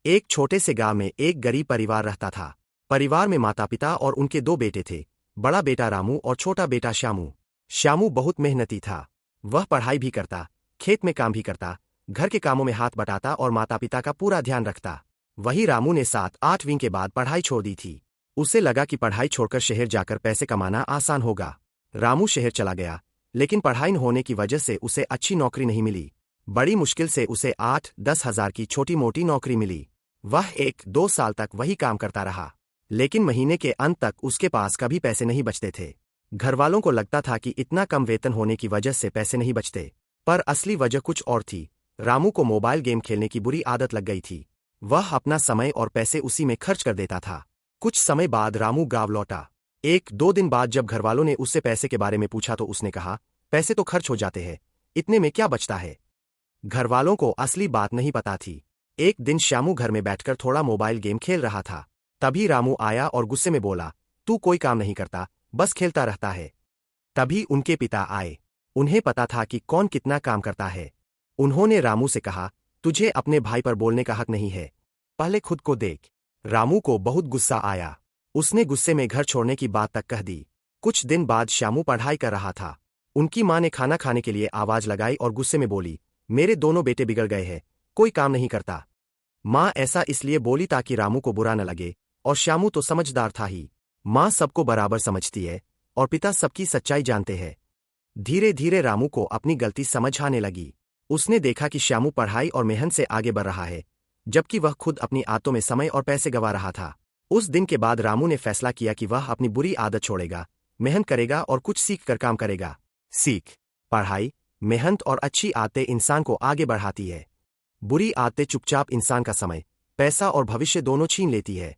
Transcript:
एक छोटे से गांव में एक गरीब परिवार रहता था। परिवार में माता पिता और उनके दो बेटे थे, बड़ा बेटा रामू और छोटा बेटा श्यामू। श्यामू बहुत मेहनती था। वह पढ़ाई भी करता, खेत में काम भी करता, घर के कामों में हाथ बटाता और माता पिता का पूरा ध्यान रखता। वही रामू ने 7-8वीं के बाद पढ़ाई छोड़ दी थी। उसे लगा कि पढ़ाई छोड़कर शहर जाकर पैसे कमाना आसान होगा। रामू शहर चला गया, लेकिन पढ़ाई न होने की वजह से उसे अच्छी नौकरी नहीं मिली। बड़ी मुश्किल से उसे 8-10 हजार की छोटी मोटी नौकरी मिली। वह 1-2 साल तक वही काम करता रहा, लेकिन महीने के अंत तक उसके पास कभी पैसे नहीं बचते थे। घरवालों को लगता था कि इतना कम वेतन होने की वजह से पैसे नहीं बचते, पर असली वजह कुछ और थी। रामू को मोबाइल गेम खेलने की बुरी आदत लग गई थी। वह अपना समय और पैसे उसी में खर्च कर देता था। कुछ समय बाद रामू गांव लौटा। 1-2 दिन बाद जब घरवालों ने उससे पैसे के बारे में पूछा तो उसने कहा, पैसे तो खर्च हो जाते हैं, इतने में क्या बचता है। घरवालों को असली बात नहीं पता थी। एक दिन श्यामू घर में बैठकर थोड़ा मोबाइल गेम खेल रहा था। तभी रामू आया और गुस्से में बोला, तू कोई काम नहीं करता, बस खेलता रहता है। तभी उनके पिता आए। उन्हें पता था कि कौन कितना काम करता है। उन्होंने रामू से कहा, तुझे अपने भाई पर बोलने का हक नहीं है, पहले खुद को देख। रामू को बहुत गुस्सा आया। उसने गुस्से में घर छोड़ने की बात तक कह दी। कुछ दिन बाद श्यामू पढ़ाई कर रहा था। उनकी माँ ने खाना खाने के लिए आवाज लगाई और गुस्से में बोली, मेरे दोनों बेटे बिगड़ गए हैं, कोई काम नहीं करता। माँ ऐसा इसलिए बोली ताकि रामू को बुरा न लगे, और श्यामू तो समझदार था ही। माँ सबको बराबर समझती है और पिता सबकी सच्चाई जानते हैं। धीरे धीरे रामू को अपनी गलती समझ आने लगी। उसने देखा कि श्यामू पढ़ाई और मेहनत से आगे बढ़ रहा है, जबकि वह खुद अपनी आदतों में समय और पैसे गंवा रहा था। उस दिन के बाद रामू ने फैसला किया कि वह अपनी बुरी आदत छोड़ेगा, मेहनत करेगा और कुछ सीख कर काम करेगा। सीख, पढ़ाई, मेहनत और अच्छी आदतें इंसान को आगे बढ़ाती है। बुरी आदतें चुपचाप इंसान का समय, पैसा और भविष्य दोनों छीन लेती है।